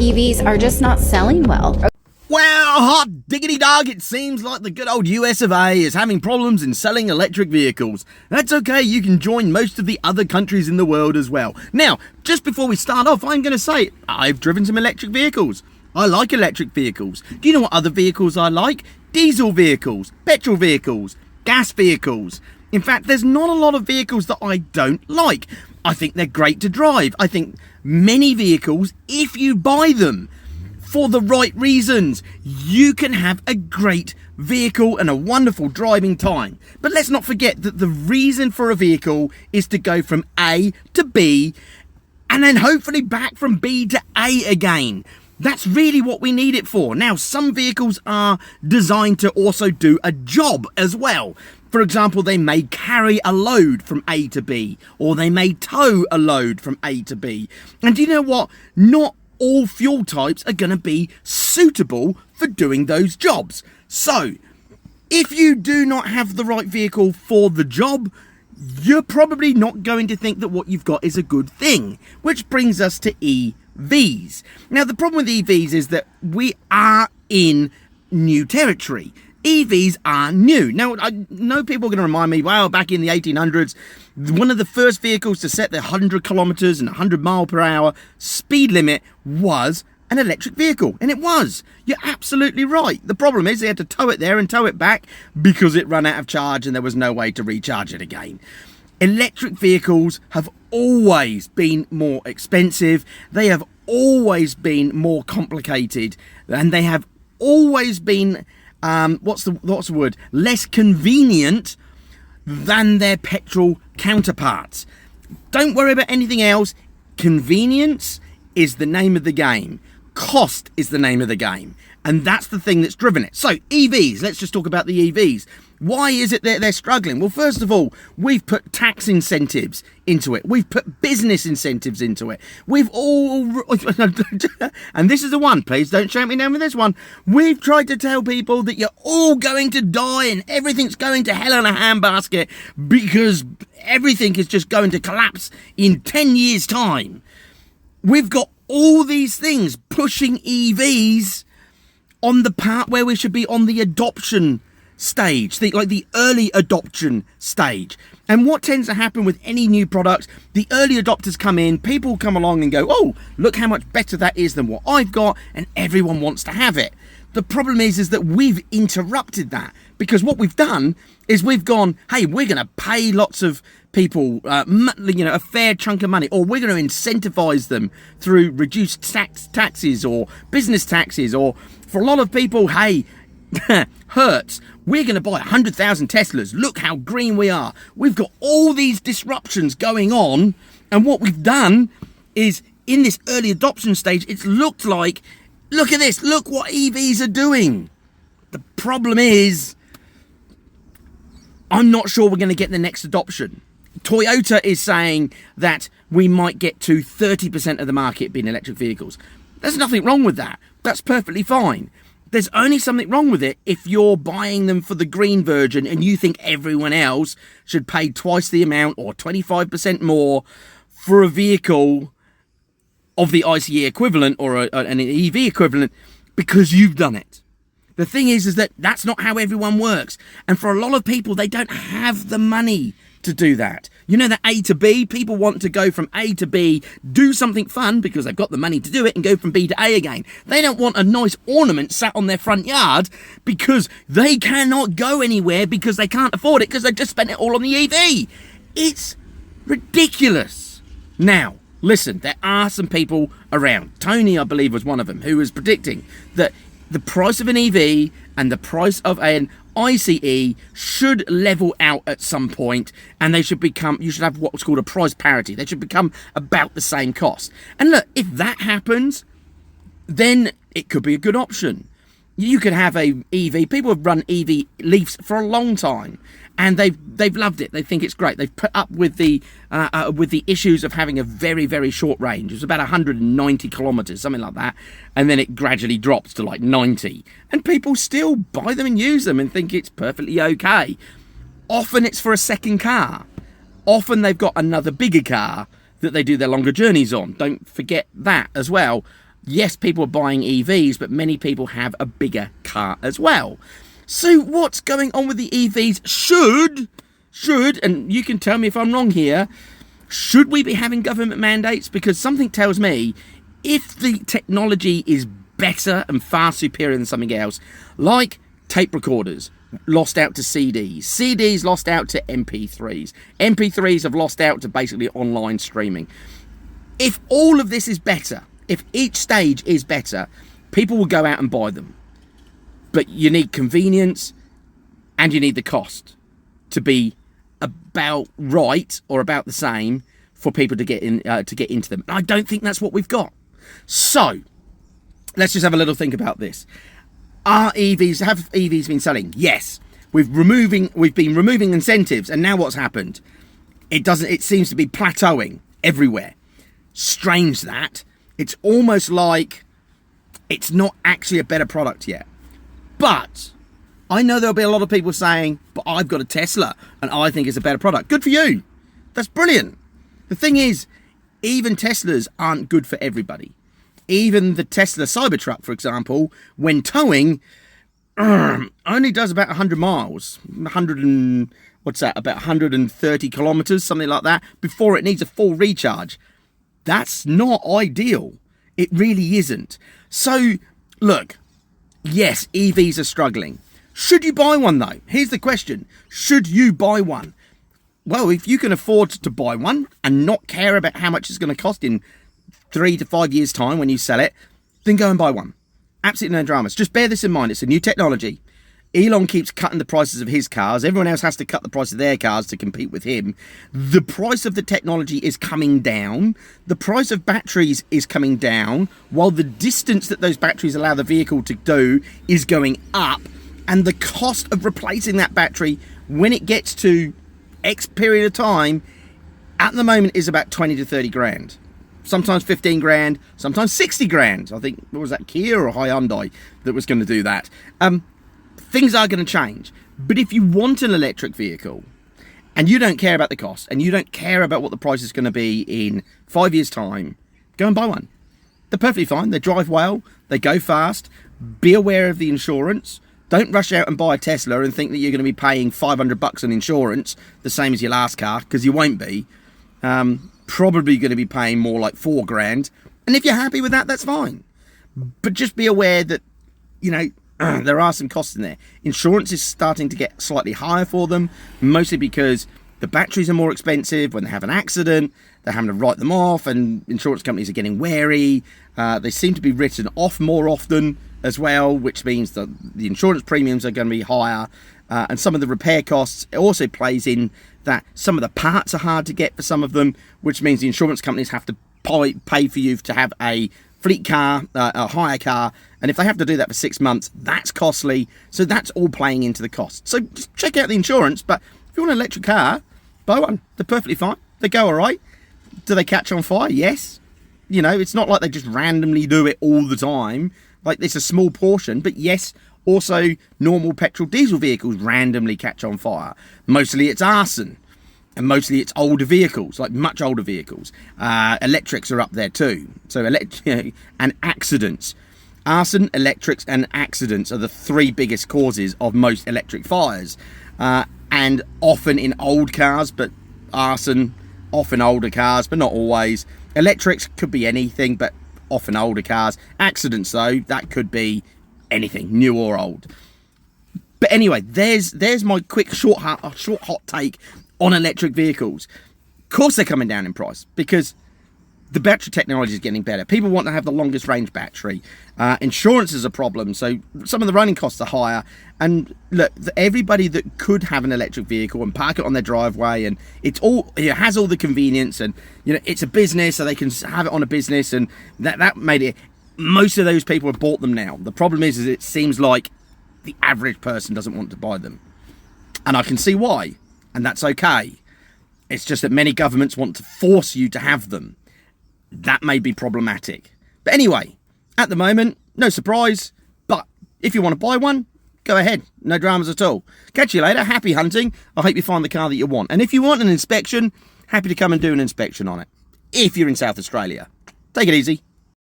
EVs are just not selling well. Well, hot diggity dog, it seems like the good old US of A is having problems in selling electric vehicles. That's okay, you can join most of the other countries in the world as well. Now, just before we start off, I'm going to say, I've driven some electric vehicles. I like electric vehicles. Do you know what other vehicles I like? Diesel vehicles, petrol vehicles, gas vehicles. In fact, there's not a lot of vehicles that I don't like. I think they're great to drive. I think many vehicles, if you buy them for the right reasons, you can have a great vehicle and a wonderful driving time. But let's not forget that the reason for a vehicle is to go from A to B and then hopefully back from B to A again. That's really what we need it for. Now, some vehicles are designed to also do a job as well. For example, they may carry a load from A to B, or they may tow a load from A to B. And do you know what? Not all fuel types are going to be suitable for doing those jobs. So, if you do not have the right vehicle for the job, you're probably not going to think that what you've got is a good thing. Which brings us to EVs. Now, the problem with EVs is that we are in new territory. EVs are new. Now, I know people are going to remind me, well, back in the 1800s, one of the first vehicles to set the 100 kilometers and 100 mile per hour speed limit was an electric vehicle. And it was. You're absolutely right. The problem is they had to tow it there and tow it back because it ran out of charge and there was no way to recharge it again. Electric vehicles have always been more expensive. They have always been more complicated, and they have always been what's the word? Less convenient than their petrol counterparts. Don't worry about anything else. Convenience is the name of the game. Cost is the name of the game. And that's the thing that's driven it. So EVs, let's just talk about the EVs. Why is it that they're struggling? Well, first of all, we've put tax incentives into it. We've put business incentives into it. We've all, and this is the one, please don't shout me down with this one. We've tried to tell people that you're all going to die and everything's going to hell in a handbasket because everything is just going to collapse in 10 years' time. We've got all these things pushing EVs on the part where we should be on the adoption stage, like the early adoption stage. And what tends to happen with any new product, the early adopters come in, people come along and go, oh, look how much better that is than what I've got, and everyone wants to have it. The problem is that we've interrupted that, because what we've done is we've gone, hey, we're going to pay lots of people a fair chunk of money, or we're going to incentivize them through reduced taxes or business taxes, or for a lot of people, hey, Hertz, we're going to buy 100,000 Teslas. Look how green we are. We've got all these disruptions going on, and what we've done is in this early adoption stage, it's looked like, look at this, look what EVs are doing. The problem is, I'm not sure we're going to get the next adoption. Toyota is saying that we might get to 30% of the market being electric vehicles. There's nothing wrong with that. That's perfectly fine. There's only something wrong with it if you're buying them for the green version and you think everyone else should pay twice the amount or 25% more for a vehicle of the ICE equivalent or an EV equivalent because you've done it. The thing is that that's not how everyone works. And for a lot of people, they don't have the money to do that. You know, that A to B, people want to go from A to B, do something fun because they've got the money to do it, and go from B to A again. They don't want a nice ornament sat on their front yard because they cannot go anywhere because they can't afford it because they've just spent it all on the EV. It's ridiculous. Now, listen, there are some people around. Tony, I believe, was one of them, who was predicting that the price of an EV and the price of an ICE should level out at some point, and they should become, you should have what's called a price parity. They should become about the same cost. And look, if that happens, then it could be a good option. You could have a EV. People have run EV Leafs for a long time, and they've loved it. They think it's great. They've put up with the issues of having a very, very short range. It was about 190 kilometers, something like that, and then it gradually drops to like 90. And people still buy them and use them and think it's perfectly okay. Often it's for a second car. Often they've got another bigger car that they do their longer journeys on. Don't forget that as well. Yes, people are buying EVs, but many people have a bigger car as well. So what's going on with the EVs? Should, and you can tell me if I'm wrong here, should we be having government mandates? Because something tells me if the technology is better and far superior than something else, like tape recorders lost out to CDs, CDs lost out to MP3s, MP3s have lost out to basically online streaming. If all of this is better, if each stage is better, people will go out and buy them. But you need convenience and you need the cost to be about right or about the same for people to get into them. I don't think that's what we've got. So let's just have a little think about this. Have EVs been selling? Yes. We've been removing incentives, and now what's happened? It seems to be plateauing everywhere. Strange that. It's almost like it's not actually a better product yet. But I know there'll be a lot of people saying, but I've got a Tesla and I think it's a better product. Good for you. That's brilliant. The thing is, even Teslas aren't good for everybody. Even the Tesla Cybertruck, for example, when towing, only does about 100 miles, about 130 kilometers, something like that, before it needs a full recharge. That's not ideal. It really isn't. So, look, yes, EVs are struggling. Should you buy one, though? Here's the question. Should you buy one? Well, if you can afford to buy one and not care about how much it's going to cost in 3 to 5 years' time when you sell it, then go and buy one. Absolutely no dramas. Just bear this in mind. It's a new technology. Elon keeps cutting the prices of his cars. Everyone else has to cut the price of their cars to compete with him. The price of the technology is coming down. The price of batteries is coming down, while the distance that those batteries allow the vehicle to do is going up. And the cost of replacing that battery when it gets to X period of time, at the moment, is about 20 to 30 grand. Sometimes 15 grand, sometimes 60 grand. I think, what was that, Kia or Hyundai that was going to do that? Things are going to change. But if you want an electric vehicle and you don't care about the cost and you don't care about what the price is going to be in 5 years' time, go and buy one. They're perfectly fine. They drive well. They go fast. Be aware of the insurance. Don't rush out and buy a Tesla and think that you're going to be paying $500 on insurance, the same as your last car, because you won't be. Probably going to be paying more like 4 grand. And if you're happy with that, that's fine. But just be aware that, there are some costs in there. Insurance is starting to get slightly higher for them, mostly because the batteries are more expensive. When they have an accident, they're having to write them off, and insurance companies are getting wary. They seem to be written off more often as well, which means that the insurance premiums are going to be higher. And some of the repair costs, it also plays in that some of the parts are hard to get for some of them, which means the insurance companies have to pay for you to have a fleet car, a hire car, and if they have to do that for 6 months, that's costly. So that's all playing into the cost. So just check out the insurance, but if you want an electric car, buy one. They're perfectly fine. They go all right. Do they catch on fire? Yes. It's not like they just randomly do it all the time. Like, it's a small portion, but yes, also normal petrol diesel vehicles randomly catch on fire. Mostly it's arson. And mostly it's older vehicles, like much older vehicles. Electrics are up there too. So and accidents. Arson, electrics and accidents are the 3 biggest causes of most electric fires. And often in old cars, but arson, often older cars, but not always. Electrics could be anything, but often older cars. Accidents, though, that could be anything, new or old. But anyway, there's my quick short hot take on electric vehicles. Of course they're coming down in price because the battery technology is getting better. People want to have the longest range battery. Insurance is a problem, so some of the running costs are higher. And look, everybody that could have an electric vehicle and park it on their driveway, and it has all the convenience, and it's a business, so they can have it on a business, and that made it. Most of those people have bought them now. The problem is it seems like the average person doesn't want to buy them, and I can see why. And that's okay. It's just that many governments want to force you to have them. That may be problematic. But anyway, at the moment, no surprise. But if you want to buy one, go ahead. No dramas at all. Catch you later. Happy hunting. I hope you find the car that you want. And if you want an inspection, happy to come and do an inspection on it. If you're in South Australia. Take it easy.